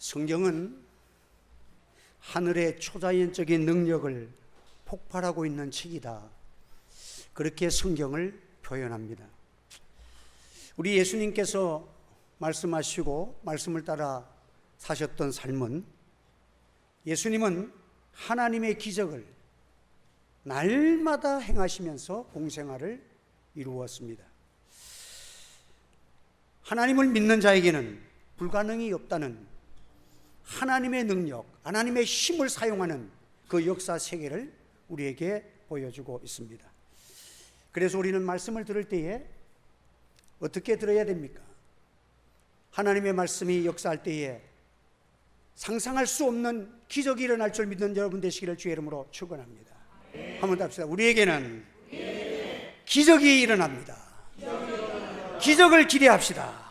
성경은 하늘의 초자연적인 능력을 폭발하고 있는 책이다, 그렇게 성경을 표현합니다. 우리 예수님께서 말씀하시고 말씀을 따라 사셨던 삶은, 예수님은 하나님의 기적을 날마다 행하시면서 공생활을 이루었습니다. 하나님을 믿는 자에게는 불가능이 없다는 하나님의 능력, 하나님의 힘을 사용하는 그 역사 세계를 우리에게 보여주고 있습니다. 그래서 우리는 말씀을 들을 때에 어떻게 들어야 됩니까? 하나님의 말씀이 역사할 때에 상상할 수 없는 기적이 일어날 줄 믿는 여러분 되시기를 주의 이름으로 축원합니다. 한번 답시다. 우리에게는 기적이 일어납니다. 기적을 기대합시다.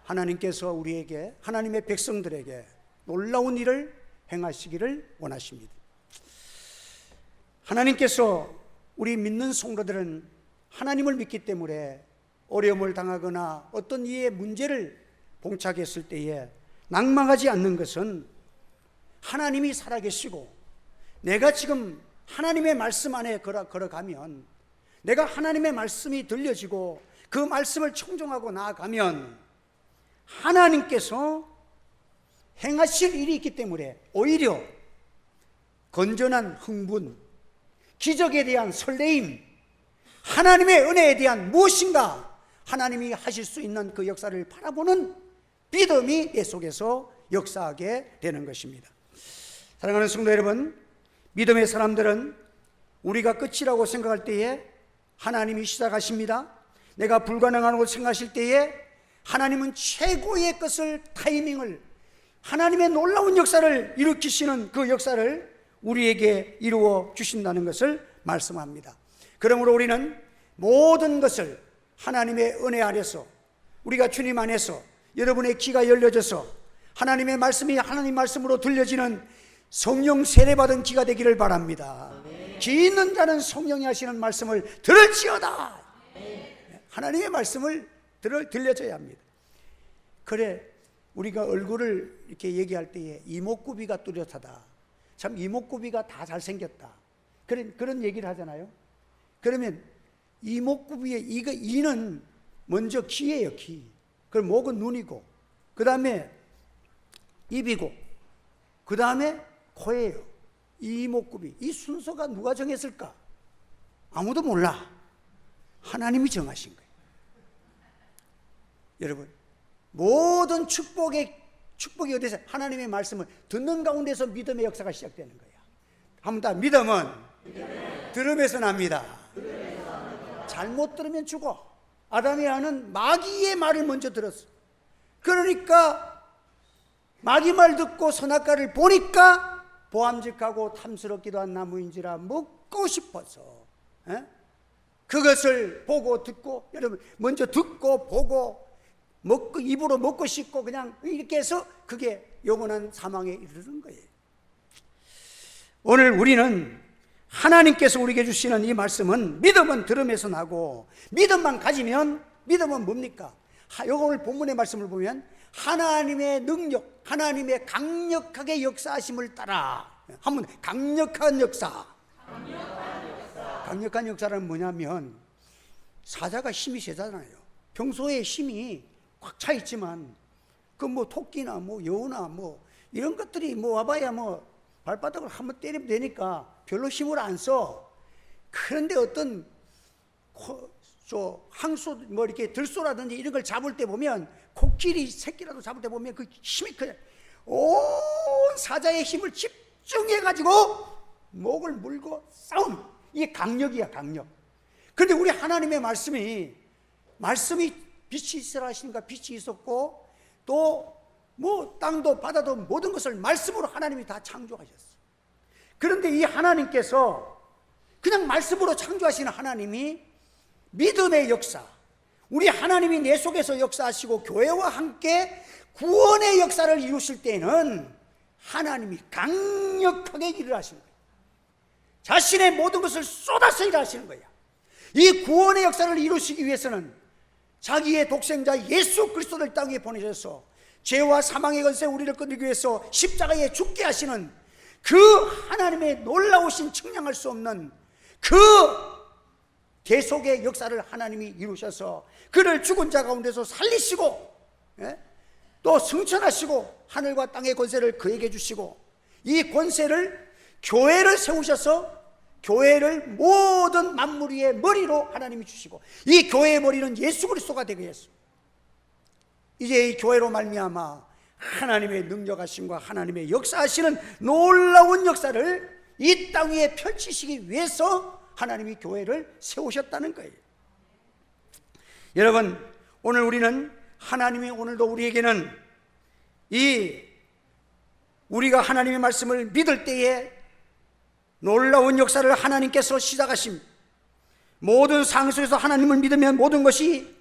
하나님께서 우리에게, 하나님의 백성들에게 놀라운 일을 행하시기를 원하십니다. 하나님께서 우리 믿는 성도들은 하나님을 믿기 때문에 어려움을 당하거나 어떤 이의 문제를 봉착했을 때에 낙망하지 않는 것은, 하나님이 살아계시고 내가 지금 하나님의 말씀 안에 걸어가면, 내가 하나님의 말씀이 들려지고 그 말씀을 청종하고 나아가면 하나님께서 행하실 일이 있기 때문에 오히려 건전한 흥분, 기적에 대한 설레임, 하나님의 은혜에 대한 무엇인가 하나님이 하실 수 있는 그 역사를 바라보는 믿음이 내 속에서 역사하게 되는 것입니다. 사랑하는 성도 여러분, 믿음의 사람들은 우리가 끝이라고 생각할 때에 하나님이 시작하십니다. 내가 불가능하다고 생각하실 때에 하나님은 최고의 것을, 타이밍을, 하나님의 놀라운 역사를 일으키시는 그 역사를 우리에게 이루어 주신다는 것을 말씀합니다. 그러므로 우리는 모든 것을 하나님의 은혜 아래서, 우리가 주님 안에서 여러분의 귀가 열려져서 하나님의 말씀이 하나님 말씀으로 들려지는 성령 세례받은 귀가 되기를 바랍니다. 귀 있는 자는 성령이 하시는 말씀을 들을지어다. 하나님의 말씀을 들려줘야 합니다. 그래, 우리가 얼굴을 이렇게 얘기할 때에 이목구비가 뚜렷하다, 참 이목구비가 다 잘생겼다, 그런 얘기를 하잖아요. 그러면 이목구비의 이는 먼저 귀예요. 귀. 그럼 목은 눈이고, 그 다음에 입이고, 그 다음에 코예요. 이목구비. 이 순서가 누가 정했을까? 아무도 몰라. 하나님이 정하신 거예요. 여러분, 모든 축복이 어디서? 하나님의 말씀을 듣는 가운데서 믿음의 역사가 시작되는 거야. 한번 다, 믿음은 들음에서 납니다. 잘못 들으면 죽어. 아담이 하는 마귀의 말을 먼저 들었어. 그러니까 마귀 말 듣고 선악과를 보니까 보암직하고 탐스럽기도 한 나무인지라 먹고 싶어서, 그것을 보고 듣고, 여러분 먼저 듣고 보고 먹고 입으로 먹고 싶고 그냥 이렇게 해서 그게 영원한 사망에 이르는 거예요. 오늘 우리는 하나님께서 우리에게 주시는 이 말씀은, 믿음은 들음에서 나고, 믿음만 가지면, 믿음은 뭡니까? 오늘 본문의 말씀을 보면 하나님의 능력, 하나님의 강력하게 역사하심을 따라, 한번 강력한 역사. 강력한 역사는 뭐냐면, 사자가 힘이 세잖아요. 평소에 힘이 꽉 차 있지만 그 뭐 토끼나 뭐 여우나 뭐 이런 것들이 뭐 와봐야 뭐 발바닥을 한번 때리면 되니까 별로 힘을 안 써. 그런데 어떤 항소 뭐 이렇게 들소라든지 이런 걸 잡을 때 보면, 코끼리 새끼라도 잡을 때 보면 그 힘이 온 사자의 힘을 집중해 가지고 목을 물고 싸움. 이게 강력이야, 강력. 그런데 우리 하나님의 말씀이 빛이 있으라 하시니까 빛이 있었고, 또 뭐 땅도 바다도 모든 것을 말씀으로 하나님이 다 창조하셨어. 그런데 이 하나님께서, 그냥 말씀으로 창조하시는 하나님이 믿음의 역사, 우리 하나님이 내 속에서 역사하시고 교회와 함께 구원의 역사를 이루실 때는 하나님이 강력하게 일을 하시는 거예요. 자신의 모든 것을 쏟아서 일하시는 거예요. 이 구원의 역사를 이루시기 위해서는 자기의 독생자 예수 그리스도를 땅에 보내셔서 죄와 사망의 권세 우리를 끊기 위해서 십자가에 죽게 하시는 그 하나님의 놀라우신 측량할 수 없는 그 대속의 역사를 하나님이 이루셔서 그를 죽은 자 가운데서 살리시고, 또 승천하시고 하늘과 땅의 권세를 그에게 주시고, 이 권세를 교회를 세우셔서 교회를 모든 만물 위의 머리로 하나님이 주시고, 이 교회의 머리는 예수 그리스도가 되게 했어. 이제 이 교회로 말미암아 하나님의 능력하심과 하나님의 역사하시는 놀라운 역사를 이 땅 위에 펼치시기 위해서 하나님이 교회를 세우셨다는 거예요. 여러분, 오늘 우리는 하나님이 오늘도 우리에게는 우리가 하나님의 말씀을 믿을 때에 놀라운 역사를 하나님께서 시작하심, 모든 상황 속에서 하나님을 믿으면 모든 것이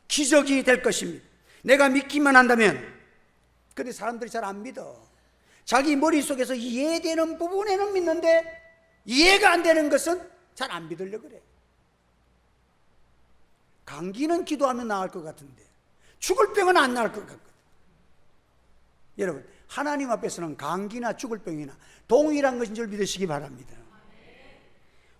기적이 될 것입니다. 내가 믿기만 한다면. 그런데 사람들이 잘 안 믿어. 자기 머릿속에서 이해되는 부분에는 믿는데 이해가 안 되는 것은 잘 안 믿으려고 그래. 감기는 기도하면 나을 것 같은데 죽을 병은 안 나을 것 같거든. 여러분, 하나님 앞에서는 감기나 죽을 병이나 동일한 것인 줄 믿으시기 바랍니다.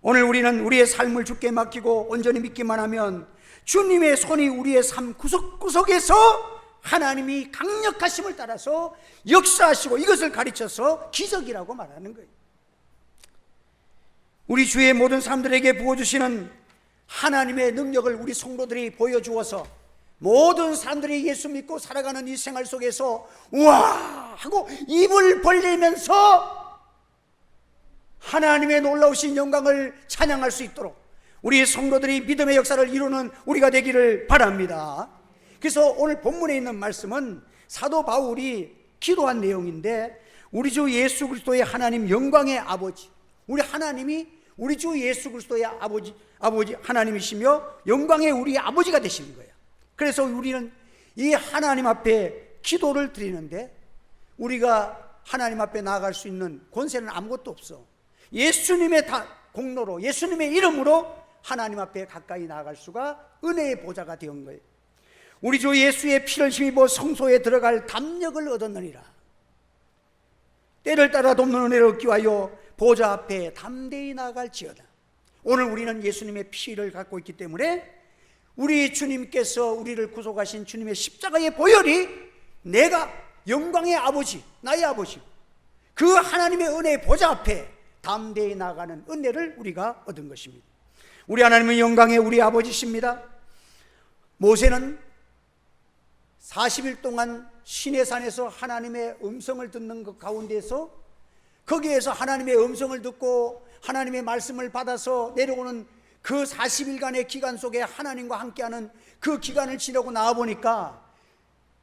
오늘 우리는 우리의 삶을 주께 맡기고 온전히 믿기만 하면 주님의 손이 우리의 삶 구석구석에서 하나님이 강력하심을 따라서 역사하시고 이것을 가르쳐서 기적이라고 말하는 거예요. 우리 주의 모든 사람들에게 부어주시는 하나님의 능력을 우리 성도들이 보여주어서 모든 사람들이 예수 믿고 살아가는 이 생활 속에서 우와 하고 입을 벌리면서 하나님의 놀라우신 영광을 찬양할 수 있도록 우리 성도들이 믿음의 역사를 이루는 우리가 되기를 바랍니다. 그래서 오늘 본문에 있는 말씀은 사도 바울이 기도한 내용인데, 우리 주 예수 그리스도의 하나님 영광의 아버지, 우리 하나님이 우리 주 예수 그리스도의 아버지 하나님이시며 영광의 우리 아버지가 되시는 거예요. 그래서 우리는 이 하나님 앞에 기도를 드리는데 우리가 하나님 앞에 나아갈 수 있는 권세는 아무것도 없어. 예수님의 공로로, 예수님의 이름으로 하나님 앞에 가까이 나아갈 수가 은혜의 보좌가 되온 거예요. 우리 주 예수의 피를 힘입어 성소에 들어갈 담력을 얻었느니라. 때를 따라 돕는 은혜를 얻기 위하여 보좌 앞에 담대히 나아갈지어다. 오늘 우리는 예수님의 피를 갖고 있기 때문에 우리 주님께서 우리를 구속하신 주님의 십자가의 보혈이 내가 영광의 아버지, 나의 아버지, 그 하나님의 은혜의 보좌 앞에 담대히 나아가는 은혜를 우리가 얻은 것입니다. 우리 하나님은 영광의 우리 아버지십니다. 모세는 40일 동안 시내산에서 하나님의 음성을 듣는 것 가운데서 거기에서 하나님의 음성을 듣고 하나님의 말씀을 받아서 내려오는 그 40일간의 기간 속에 하나님과 함께하는 그 기간을 지나고 나와보니까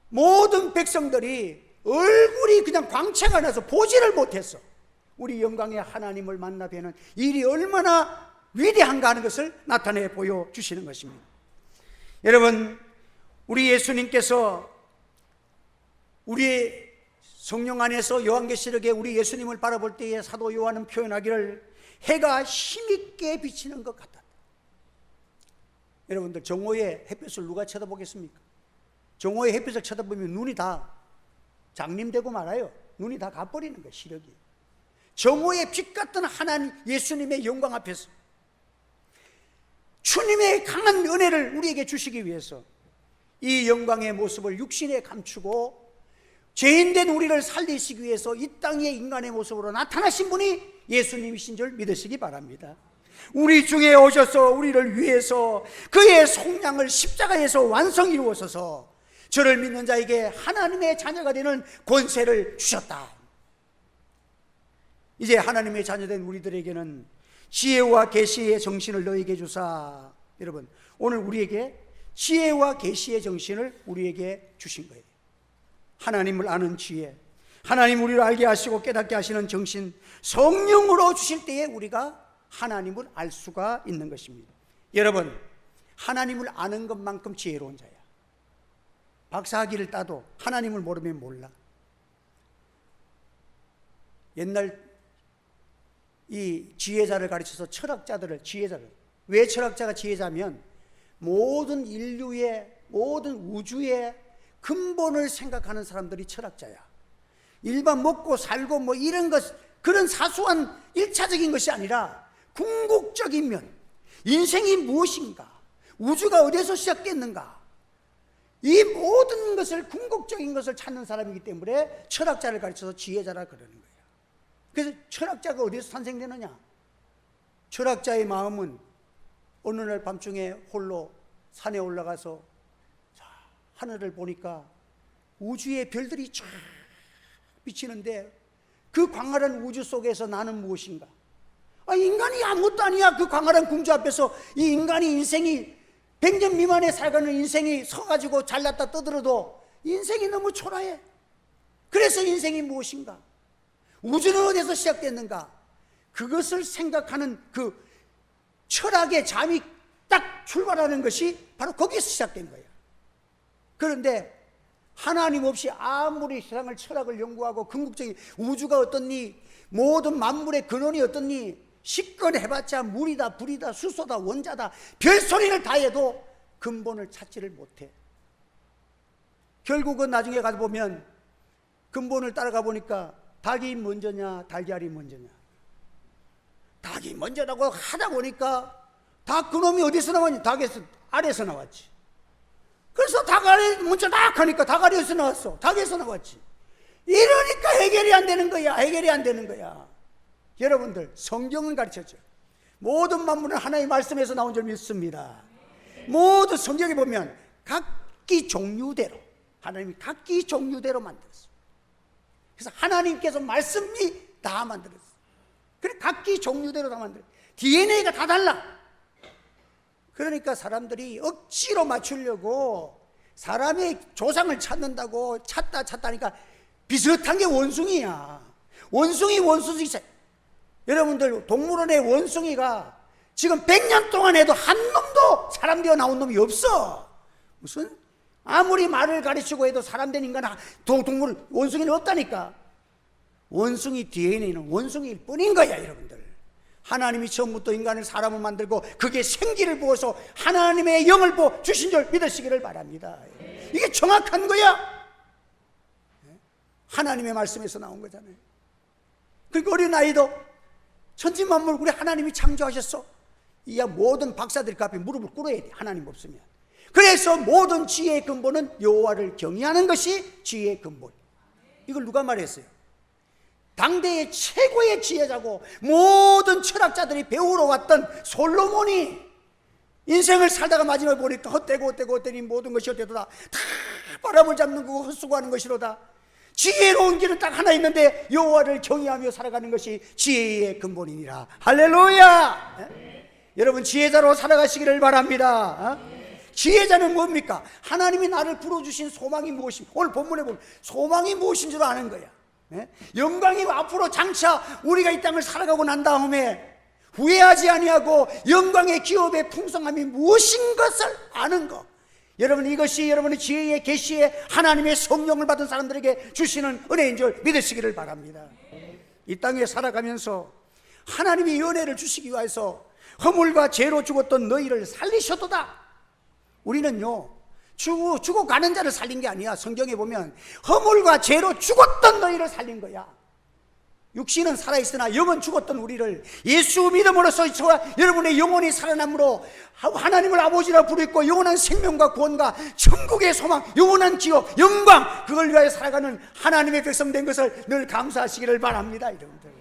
모든 백성들이 얼굴이 그냥 광채가 나서 보지를 못했어. 우리 영광의 하나님을 만나 뵈는 일이 얼마나 위대한가 하는 것을 나타내 보여주시는 것입니다. 여러분, 우리 예수님께서 우리 성령 안에서 요한계시록에 우리 예수님을 바라볼 때에 사도 요한은 표현하기를 해가 힘있게 비치는 것 같다. 여러분들, 정오의 햇빛을 누가 쳐다보겠습니까? 정오의 햇빛을 쳐다보면 눈이 다 장님되고 말아요. 눈이 다 가버리는 거예요, 시력이. 정오의 빛 같은 하나님 예수님의 영광 앞에서 주님의 강한 은혜를 우리에게 주시기 위해서 이 영광의 모습을 육신에 감추고 죄인된 우리를 살리시기 위해서 이 땅에 인간의 모습으로 나타나신 분이 예수님이신 줄 믿으시기 바랍니다. 우리 중에 오셔서 우리를 위해서 그의 속량을 십자가에서 완성 이루어서서 저를 믿는 자에게 하나님의 자녀가 되는 권세를 주셨다. 이제 하나님의 자녀된 우리들에게는 지혜와 계시의 정신을 너에게 주사. 여러분, 오늘 우리에게 지혜와 계시의 정신을 우리에게 주신 거예요. 하나님을 아는 지혜, 하나님 우리를 알게 하시고 깨닫게 하시는 정신, 성령으로 주실 때에 우리가 하나님을 알 수가 있는 것입니다. 여러분, 하나님을 아는 것만큼 지혜로운 자야. 박사학위를 따도 하나님을 모르면 몰라. 옛날 이 지혜자를 가르쳐서 철학자들을, 지혜자를, 왜 철학자가 지혜자면 모든 인류의, 모든 우주의 근본을 생각하는 사람들이 철학자야. 일반 먹고 살고 뭐 이런 것, 그런 사소한 일차적인 것이 아니라 궁극적인 면, 인생이 무엇인가, 우주가 어디서 시작됐는가, 이 모든 것을, 궁극적인 것을 찾는 사람이기 때문에 철학자를 가르쳐서 지혜자라 그러는 거예요. 그래서 철학자가 어디서 탄생되느냐? 철학자의 마음은 어느 날 밤중에 홀로 산에 올라가서 하늘을 보니까 우주의 별들이 쫙 비치는데, 그 광활한 우주 속에서 나는 무엇인가? 인간이 아무것도 아니야. 그 광활한 궁주 앞에서 이 인간이, 인생이 100년 미만에 살가는 인생이 서가지고 잘났다 떠들어도 인생이 너무 초라해. 그래서 인생이 무엇인가? 우주는 어디서 시작됐는가? 그것을 생각하는 그 철학의 잠이 딱 출발하는 것이 바로 거기서 시작된 거예요. 그런데 하나님 없이 아무리 세상을, 철학을 연구하고 궁극적인 우주가 어떻니, 모든 만물의 근원이 어떻니, 시권 해봤자 물이다, 불이다, 수소다, 원자다, 별소리를 다 해도 근본을 찾지를 못해. 결국은 나중에 가서 보면 근본을 따라가 보니까 닭이 먼저냐 달걀이 먼저냐, 닭이 먼저라고 하다 보니까 닭 그놈이 어디서 나왔니? 닭에서, 알에서 나왔지. 그래서 닭 알에 먼저 딱 하니까 닭 알에서 나왔어. 닭에서 나왔지. 이러니까 해결이 안 되는 거야. 해결이 안 되는 거야. 여러분들, 성경은 가르쳐줘. 모든 만물은 하나님의 말씀에서 나온 줄 믿습니다. 모두 성경에 보면 각기 종류대로, 하나님이 각기 종류대로 만들었어. 그래서 하나님께서 말씀이 다 만들었어. 그래, 각기 종류대로 다 만들었어. DNA가 다 달라. 그러니까 사람들이 억지로 맞추려고 사람의 조상을 찾는다고 찾다니까 비슷한 게 원숭이야. 원숭이 있어요. 여러분들, 동물원의 원숭이가 지금 100년 동안 해도 한 놈도 사람 되어 나온 놈이 없어. 무슨 아무리 말을 가르치고 해도 사람 된 인간, 동물, 원숭이는 없다니까. 원숭이 DNA는 원숭이일 뿐인 거야. 여러분들, 하나님이 처음부터 인간을, 사람을 만들고 그게 생기를 부어서 하나님의 영을 부어 주신 줄 믿으시기를 바랍니다. 이게 정확한 거야. 하나님의 말씀에서 나온 거잖아요. 그러니까 어린아이도 천지만물 우리 하나님이 창조하셨어. 이야 모든 박사들 그 앞에 무릎을 꿇어야 돼, 하나님 없으면. 그래서 모든 지혜의 근본은 여호와를 경외하는 것이 지혜의 근본. 이걸 누가 말했어요? 당대의 최고의 지혜자고 모든 철학자들이 배우러 왔던 솔로몬이 인생을 살다가 마지막에 보니까 헛되니 모든 것이 헛되도다, 다 바람을 잡는 거고 헛수고하는 것이로다. 지혜로운 길은 딱 하나 있는데 여호와를 경외하며 살아가는 것이 지혜의 근본이니라. 할렐루야. 여러분, 지혜자로 살아가시기를 바랍니다. 지혜자는 뭡니까? 하나님이 나를 불러주신 소망이 무엇입니까? 오늘 본문에 보면 소망이 무엇인 줄 아는 거야. 영광이 앞으로 장차 우리가 이 땅을 살아가고 난 다음에 후회하지 아니하고 영광의 기업의 풍성함이 무엇인 것을 아는 것. 여러분, 이것이 여러분의 지혜의 계시에 하나님의 성령을 받은 사람들에게 주시는 은혜인 줄 믿으시기를 바랍니다. 이 땅에 살아가면서 하나님이 은혜를 주시기 위해서 허물과 죄로 죽었던 너희를 살리셨도다. 우리는요, 죽어가는 자를 살린 게 아니야. 성경에 보면 허물과 죄로 죽었던 너희를 살린 거야. 육신은 살아있으나 영은 죽었던 우리를 예수 믿음으로써 저와 여러분의 영혼이 살아남으로 하나님을 아버지라 부르고 영원한 생명과 구원과 천국의 소망, 영원한 기업, 영광, 그걸 위하여 살아가는 하나님의 백성 된 것을 늘 감사하시기를 바랍니다. 여러분들,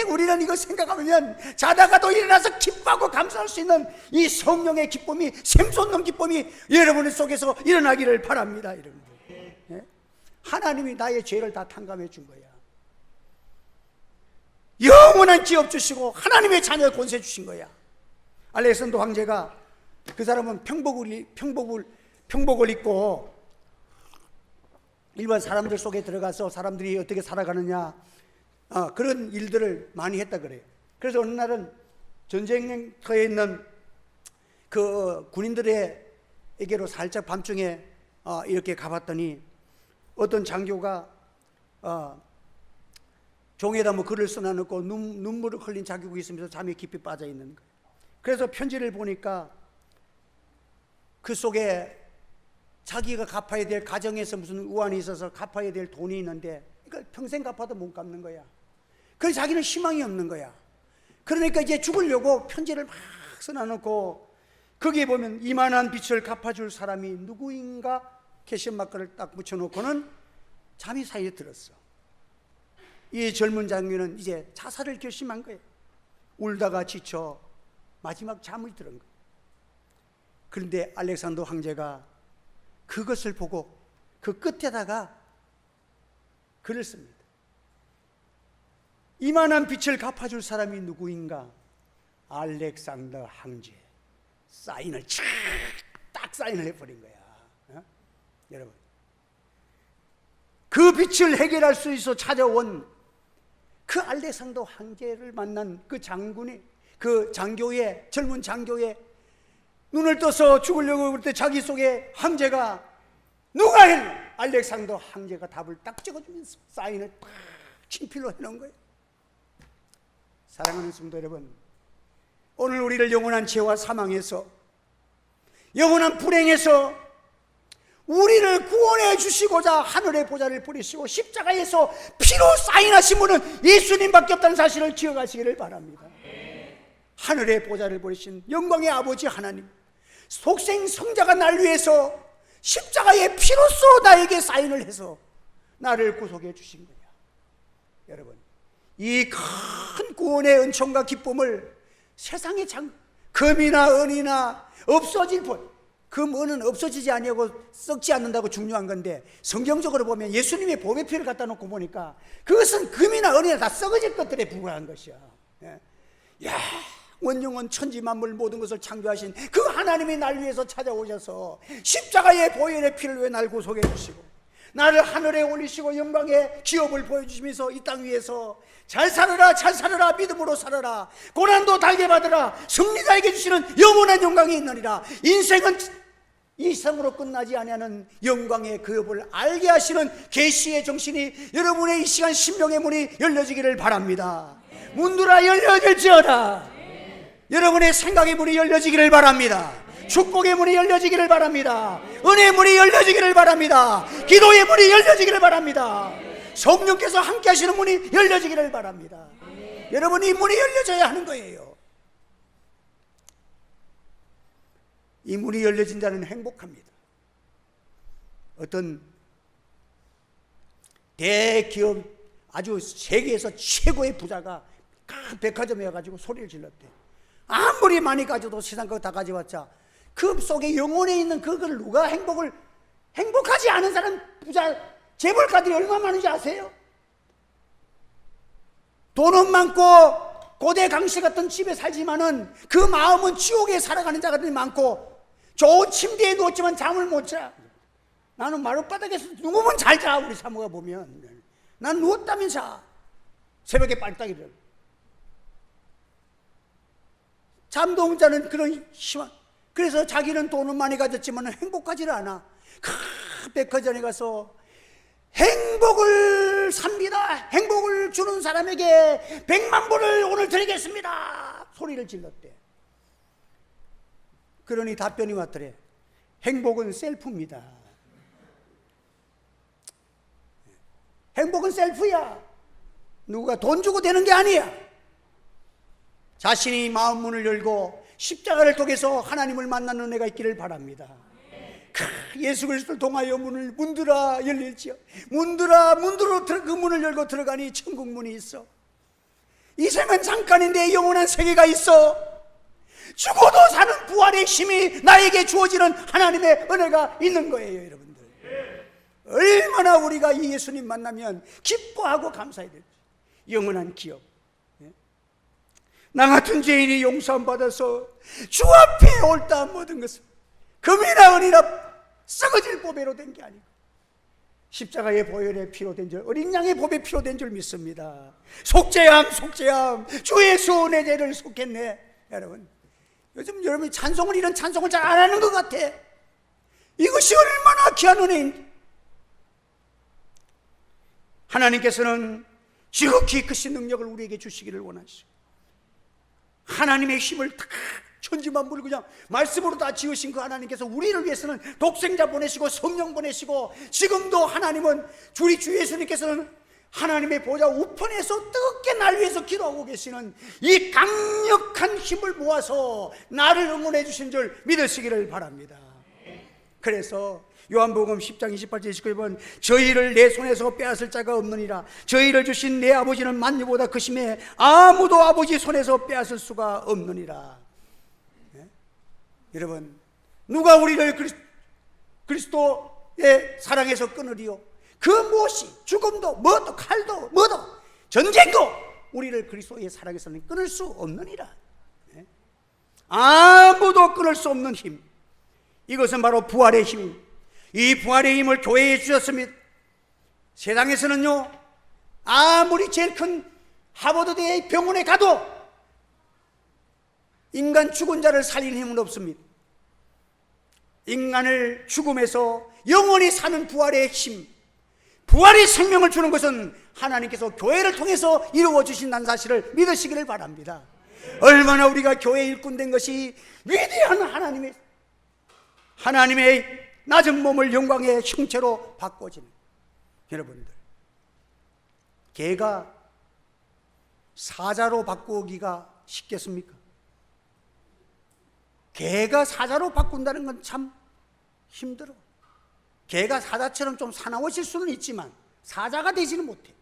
우리는 이거 생각하면 자다가도 일어나서 기뻐하고 감사할 수 있는 이 성령의 기쁨이, 샘솟는 기쁨이 여러분의 속에서 일어나기를 바랍니다. 여러분들, 하나님이 나의 죄를 다 탕감해 준 거야. 영원한 기업 주시고 하나님의 자녀 권세 주신 거야. 알렉산더 황제가, 그 사람은 평복을 입고 일반 사람들 속에 들어가서 사람들이 어떻게 살아가느냐, 그런 일들을 많이 했다 그래요. 그래서 어느 날은 전쟁터에 있는 그 군인들에게로 살짝 밤중에 이렇게 가봤더니 어떤 장교가 종에다 뭐 글을 써놔놓고 눈물을 흘린 자기고 있으면서 잠에 깊이 빠져 있는 거예요. 그래서 편지를 보니까 그 속에 자기가 갚아야 될, 가정에서 무슨 우환이 있어서 갚아야 될 돈이 있는데 그러니까 평생 갚아도 못 갚는 거야. 그래서 자기는 희망이 없는 거야. 그러니까 이제 죽으려고 편지를 막 써놔놓고 거기에 보면 이만한 빚을 갚아줄 사람이 누구인가 캐시마크를 딱 붙여놓고는 잠이 사이에 들었어. 이 젊은 장녀는 이제 자살을 결심한 거예요. 울다가 지쳐 마지막 잠을 들은 거예요. 그런데 알렉산더 황제가 그것을 보고 그 끝에다가 글을 씁니다. 이만한 빚을 갚아줄 사람이 누구인가? 알렉산더 황제. 사인을 딱 사인을 해버린 거야. 여러분, 그 빚을 해결할 수 있어 찾아온 그 알렉산더 황제를 만난 그 장군이, 그 장교의, 젊은 장교의 눈을 떠서 죽으려고 그럴 때 자기 속에 황제가 누가 했나? 알렉산더 황제가 답을 딱 찍어주면서 사인을 딱 친필로 해놓은 거예요. 사랑하는 성도 여러분, 오늘 우리를 영원한 죄와 사망에서, 영원한 불행에서 우리를 구원해 주시고자 하늘의 보좌를 버리시고 십자가에서 피로 사인하신 분은 예수님밖에 없다는 사실을 기억하시기를 바랍니다. 하늘의 보좌를 버리신 영광의 아버지 하나님, 속생 성자가 날 위해서 십자가의 피로써 나에게 사인을 해서 나를 구속해 주신 거야. 여러분, 이 큰 구원의 은총과 기쁨을 세상의 금이나 은이나 없어질 것, 금, 은은 없어지지 아니하고 썩지 않는다고 중요한 건데, 성경적으로 보면 예수님의 보배 피를 갖다 놓고 보니까 그것은 금이나 은이나 다 썩어질 것들에 불과한 것이야. 야, 원영원 천지 만물 모든 것을 창조하신 그 하나님이 날 위해서 찾아오셔서 십자가의 보혈의 피를 위해 날 구속해 주시고 나를 하늘에 올리시고 영광의 기업을 보여주시면서 이 땅 위에서 잘 살아라, 잘 살아라, 믿음으로 살아라, 고난도 달게 받으라, 승리자에게 주시는 영원한 영광이 있느니라. 인생은 이 세상으로 끝나지 아니하는 영광의 기업을 알게 하시는 계시의 정신이 여러분의 이 시간 심령의 문이 열려지기를 바랍니다. 문들아 열려질지어다. 여러분의 생각의 문이 열려지기를 바랍니다. 축복의 문이 열려지기를 바랍니다. 은혜의 문이 열려지기를 바랍니다. 기도의 문이 열려지기를 바랍니다. 성령께서 함께 하시는 문이 열려지기를 바랍니다. 여러분, 이 문이 열려져야 하는 거예요. 이 문이 열려진 자는 행복합니다. 어떤 대기업, 아주 세계에서 최고의 부자가 큰 백화점에 가가지고 소리를 질렀대. 아무리 많이 가져도 세상 거 다 가져왔자 그 속에 영혼에 있는 그걸 누가 행복하지 않은 사람, 부자 재벌가들이 얼마나 많은지 아세요? 돈은 많고 고대 강씨 같은 집에 살지만은 그 마음은 지옥에 살아가는 자들이 많고 좋은 침대에 누웠지만 잠을 못 자. 나는 마룻바닥에서 누우면 잘 자. 우리 사모가 보면 난 누웠다면 자. 새벽에 빨딱이를. 잠도 못 자는 그런 심한. 그래서 자기는 돈은 많이 가졌지만 행복하지를 않아. 큰 백화점에 가서 행복을 삽니다. 행복을 주는 사람에게 100만 불을 오늘 드리겠습니다. 소리를 질렀대. 그러니 답변이 왔더래. 행복은 셀프입니다. 행복은 셀프야. 누가 돈 주고 되는 게 아니야. 자신이 마음 문을 열고 십자가를 통해서 하나님을 만나는 은혜가 있기를 바랍니다. 예수 그리스도를 통하여 문을 문들아 열릴지어. 문들아 문들어 그 문을 열고 들어가니 천국 문이 있어. 이 생은 잠깐인데 영원한 세계가 있어. 죽어도 사는 부활의 힘이 나에게 주어지는 하나님의 은혜가 있는 거예요. 여러분들, 얼마나 우리가 이 예수님 만나면 기뻐하고 감사해야 될지. 영원한 기업. 나 같은 죄인이 용서함 받아서 주 앞에 옳다 모든 것은 금이나 은이나 썩어질 보배로 된 게 아니고 십자가의 보혈의 피로 된 줄, 어린 양의 보배 피로 된 줄 믿습니다. 속죄함 속죄함, 주 예수 내 죄를 속했네. 여러분, 요즘 여러분이 찬송을, 이런 찬송을 잘 안 하는 것 같아. 이것이 얼마나 귀한 은혜인지. 하나님께서는 지극히 크신 능력을 우리에게 주시기를 원하시고 하나님의 힘을 탁 천지만물 그냥 말씀으로 다 지으신 그 하나님께서 우리를 위해서는 독생자 보내시고 성령 보내시고, 지금도 하나님은 우리 주 예수님께서는 하나님의 보좌 우편에서 뜨겁게 날 위해서 기도하고 계시는 이 강력한 힘을 모아서 나를 응원해 주신 줄 믿으시기를 바랍니다. 그래서 요한복음 10장 28절 29번 저희를 내 손에서 빼앗을 자가 없느니라. 저희를 주신 내 아버지는 만유보다 크심에 아무도 아버지 손에서 빼앗을 수가 없느니라. 네? 여러분, 누가 우리를 그리스도의 사랑에서 끊으리요? 그 무엇이 죽음도 뭐도 칼도 뭐도 전쟁도 우리를 그리스도의 사랑에서는 끊을 수 없느니라. 네? 아무도 끊을 수 없는 힘, 이것은 바로 부활의 힘입니다. 이 부활의 힘을 교회에 주셨습니다. 세상에서는요, 아무리 제일 큰 하버드대의 병원에 가도 인간 죽은 자를 살리는 힘은 없습니다. 인간을 죽음에서 영원히 사는 부활의 힘, 부활의 생명을 주는 것은 하나님께서 교회를 통해서 이루어 주신다는 사실을 믿으시기를 바랍니다. 얼마나 우리가 교회 일꾼된 것이 위대한 하나님의 낮은 몸을 영광의 형체로 바꿔지는. 여러분들, 개가 사자로 바꾸기가 쉽겠습니까? 개가 사자로 바꾼다는 건 참 힘들어. 개가 사자처럼 좀 사나워질 수는 있지만 사자가 되지는 못해.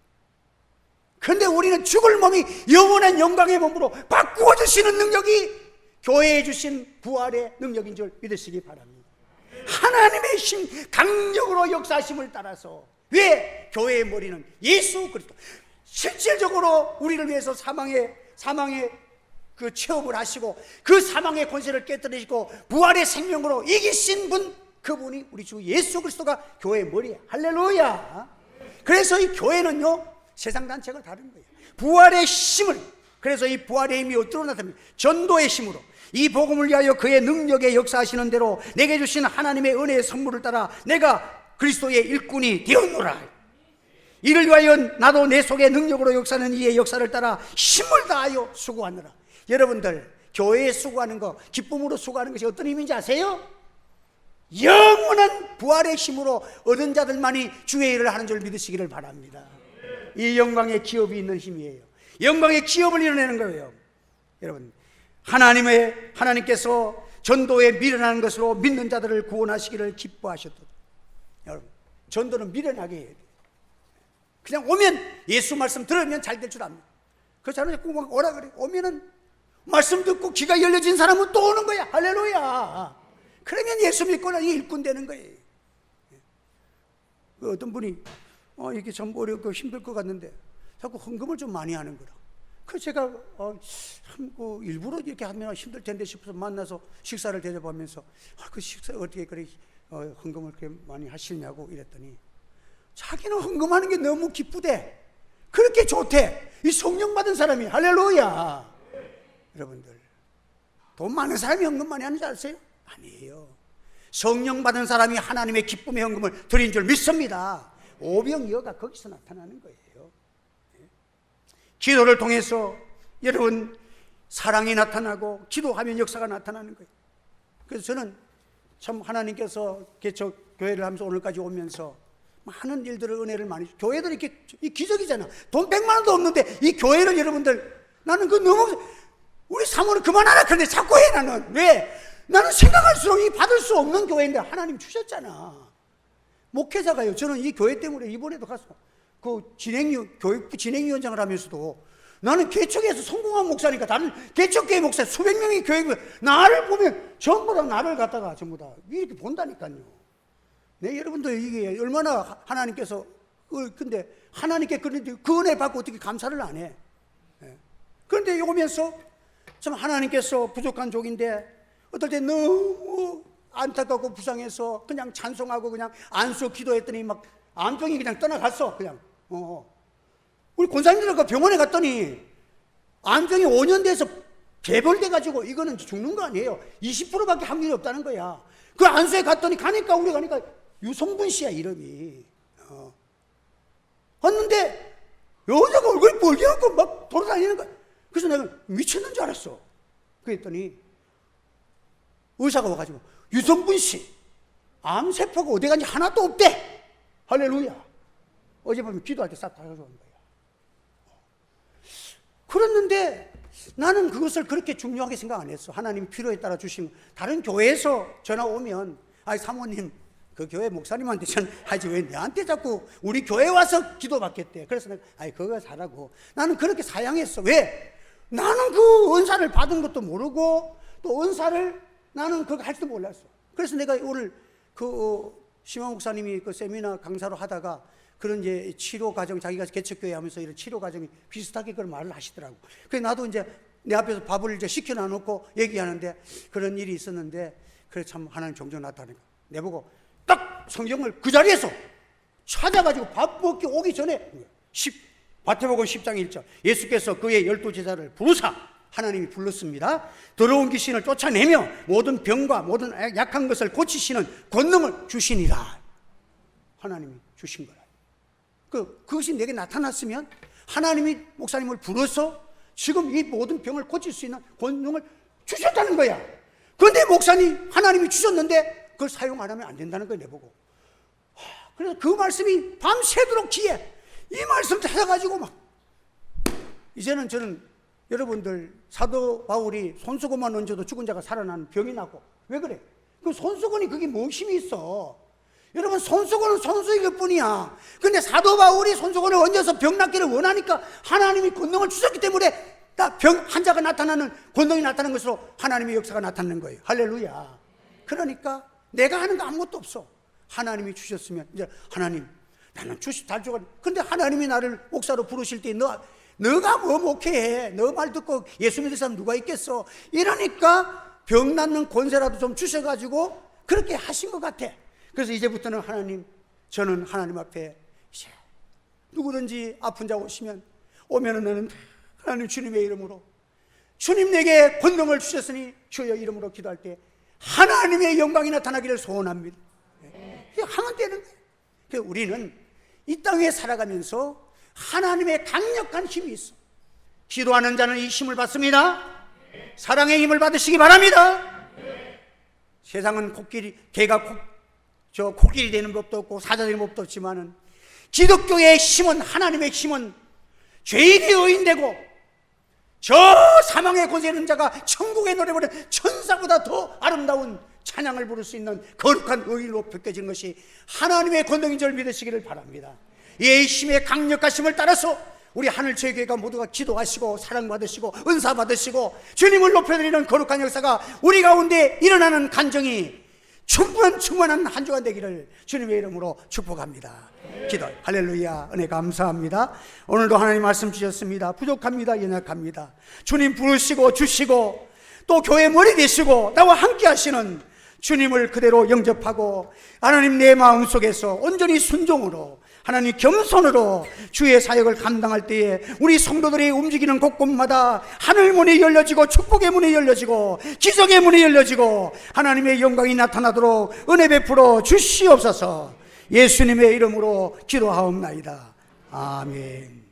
그런데 우리는 죽을 몸이 영원한 영광의 몸으로 바꾸어 주시는 능력이 교회에 주신 부활의 능력인 줄 믿으시기 바랍니다. 하나님의 힘, 강력으로 역사하심을 따라서, 왜? 교회의 머리는 예수 그리스도, 실질적으로 우리를 위해서 사망의 그 체험을 하시고 그 사망의 권세를 깨뜨리시고 부활의 생명으로 이기신 분, 그분이 우리 주 예수 그리스도가 교회의 머리예요. 할렐루야. 그래서 이 교회는요, 세상 단체가 다른 거예요. 부활의 힘을, 그래서 이 부활의 힘이 어디로 나타납니까? 전도의 힘으로, 이 복음을 위하여 그의 능력에 역사하시는 대로 내게 주신 하나님의 은혜의 선물을 따라 내가 그리스도의 일꾼이 되었노라. 이를 위하여 나도 내 속에 능력으로 역사하는 이의 역사를 따라 힘을 다하여 수고하느라. 여러분들, 교회에 수고하는 거, 기쁨으로 수고하는 것이 어떤 힘인지 아세요? 영원한 부활의 힘으로 얻은 자들만이 주의 일을 하는 줄 믿으시기를 바랍니다. 이 영광의 기업이 있는 힘이에요. 영광의 기업을 이뤄내는 거예요. 여러분, 하나님께서 전도에 미련한 것으로 믿는 자들을 구원하시기를 기뻐하셨다. 여러분, 전도는 미련하게 해야 돼요. 그냥 오면 예수 말씀 들으면 잘 될 줄 압니다. 그렇잖아요. 꼭 오라 그래. 오면은 말씀 듣고 귀가 열려진 사람은 또 오는 거야. 할렐루야. 그러면 예수 믿고는 일꾼 되는 거예요. 어떤 분이 이게 참 어렵고 힘들 것 같는데 자꾸 헌금을 좀 많이 하는 거라. 그래서 제가 일부러 이렇게 하면 힘들 텐데 싶어서 만나서 식사를 대접하면서 그 식사 어떻게 그래 헌금을 그렇게 많이 하시냐고 이랬더니, 자기는 헌금하는 게 너무 기쁘대. 그렇게 좋대. 이 성령 받은 사람이. 할렐루야. 여러분들, 돈 많은 사람이 헌금 많이 하는 줄 아세요? 아니에요. 성령 받은 사람이 하나님의 기쁨의 헌금을 드린 줄 믿습니다. 오병이어가 거기서 나타나는 거예요. 기도를 통해서 여러분 사랑이 나타나고 기도하면 역사가 나타나는 거예요. 그래서 저는 참 하나님께서 개척 교회를 하면서 오늘까지 오면서 많은 일들을 은혜를 많이, 교회들 이렇게 이 기적이잖아. 돈 100만 원도 없는데 이 교회를, 여러분들, 나는 그 너무, 우리 사모는 그만하라 그런데 자꾸 해. 나는 왜? 나는 생각할수록 이 받을 수 없는 교회인데 하나님 주셨잖아. 목회자가요, 저는 이 교회 때문에 이번에도 가서 그 교육부 진행위원장을 하면서도 나는 개척에서 성공한 목사니까, 나는 개척교회 목사 수백 명의 교회, 나를 보면 전부 다 나를 갖다가 전부 다 이렇게 본다니까요. 네, 여러분들, 이게 얼마나 하나님께서, 근데 하나님께 그런데 그 은혜 받고 어떻게 감사를 안 해? 네. 그런데 오면서 참 하나님께서 부족한 족인데 어떨 때 너무 안타깝고 불쌍해서 그냥 찬송하고 그냥 안수 기도했더니 막 암병이 그냥 떠나갔어. 그냥 우리 권사님들은 그 병원에 갔더니 암병이 5년 돼서 개벌돼가지고 이거는 죽는 거 아니에요. 20%밖에 확률이 없다는 거야. 그 안수에 갔더니 우리 가니까 유성분 씨야 이름이. 왔는데 여자가 얼굴이 벌게갖고 막 돌아다니는 거야. 그래서 내가 미쳤는 줄 알았어. 그랬더니 의사가 와가지고 유성분 씨 암세포가 어디 간지 하나도 없대. 할렐루야. 어젯밤에 기도할 때 싹 다 가져온 거야. 그랬는데 나는 그것을 그렇게 중요하게 생각 안 했어. 하나님 필요에 따라 주신. 다른 교회에서 전화 오면 사모님 그 교회 목사님한테 전화하지 왜 내한테 자꾸 우리 교회 와서 기도받겠대. 그래서 내가 그거 사라고. 나는 그렇게 사양했어. 왜? 나는 그 은사를 받은 것도 모르고 또 은사를 나는 그거 할 줄 몰랐어. 그래서 내가 오늘 심한 목사님이 그 세미나 강사로 하다가 그런 이제 치료 과정, 자기가 개척교회 하면서 이런 치료 과정이 비슷하게 그런 말을 하시더라고. 그래서 나도 이제 내 앞에서 밥을 이제 시켜놔놓고 얘기하는데 그런 일이 있었는데, 그래 참 하나님 종종 나타나니까 내보고 딱 성경을 그 자리에서 찾아가지고 밥 먹기 오기 전에 마태복음 10장 1절 예수께서 그의 12제자를 부르사, 하나님이 불렀습니다. 더러운 귀신을 쫓아내며 모든 병과 모든 약한 것을 고치시는 권능을 주시니라. 하나님이 주신 거라. 그것이 내게 나타났으면 하나님이 목사님을 불러서 지금 이 모든 병을 고칠 수 있는 권능을 주셨다는 거야. 그런데 목사님 하나님이 주셨는데 그걸 사용 안 하면 안 된다는 거야, 내보고. 그래서 그 말씀이 밤새도록 귀에 이 말씀 찾아가지고 막 이제는 저는 여러분들 사도 바울이 손수건만 얹어도 죽은 자가 살아나는 병이 나고 왜 그래? 그 손수건이 그게 뭐 힘이 있어? 여러분 손수건은 손수일 뿐이야. 근데 사도 바울이 손수건을 얹어서 병 낫기를 원하니까 하나님이 권능을 주셨기 때문에 병 환자가 나타나는 권능이 나타나는 것으로 하나님의 역사가 나타나는 거예요. 할렐루야. 그러니까 내가 하는 거 아무것도 없어. 하나님이 주셨으면 이제 하나님 나는 잘 죽어. 근데 하나님이 나를 목사로 부르실 때 너가 뭐 목회해? 너 말 듣고 예수 믿을 사람 누가 있겠어? 이러니까 병 낫는 권세라도 좀 주셔가지고 그렇게 하신 것 같아. 그래서 이제부터는 하나님, 저는 하나님 앞에 이제 누구든지 아픈 자 오면은 너는 하나님 주님의 이름으로 주님 내게 권능을 주셨으니 주여 이름으로 기도할 때 하나님의 영광이 나타나기를 소원합니다. 하면 되는 거예요. 우리는 이 땅에 살아가면서 하나님의 강력한 힘이 있어. 기도하는 자는 이 힘을 받습니다. 사랑의 힘을 받으시기 바랍니다. 세상은 개가 코끼리 되는 법도 없고 사자 되는 법도 없지만은 기독교의 힘은, 하나님의 힘은 죄인이 의인되고 저 사망의 권세는 자가 천국에 노래보는 천사보다 더 아름다운 찬양을 부를 수 있는 거룩한 의인으로 벗겨진 것이 하나님의 권능인 줄 믿으시기를 바랍니다. 이 힘의 강력하심을 따라서 우리 하늘제교회가 모두가 기도하시고 사랑받으시고 은사받으시고 주님을 높여드리는 거룩한 역사가 우리 가운데 일어나는 간증이 충만한 한 주간 되기를 주님의 이름으로 축복합니다. 기도. 할렐루야. 은혜 감사합니다. 오늘도 하나님 말씀 주셨습니다. 부족합니다. 연약합니다. 주님 부르시고 주시고 또 교회 머리 되시고 나와 함께 하시는 주님을 그대로 영접하고 하나님 내 마음속에서 온전히 순종으로 하나님 겸손으로 주의 사역을 감당할 때에 우리 성도들이 움직이는 곳곳마다 하늘 문이 열려지고 축복의 문이 열려지고 기적의 문이 열려지고 하나님의 영광이 나타나도록 은혜 베풀어 주시옵소서. 예수님의 이름으로 기도하옵나이다. 아멘.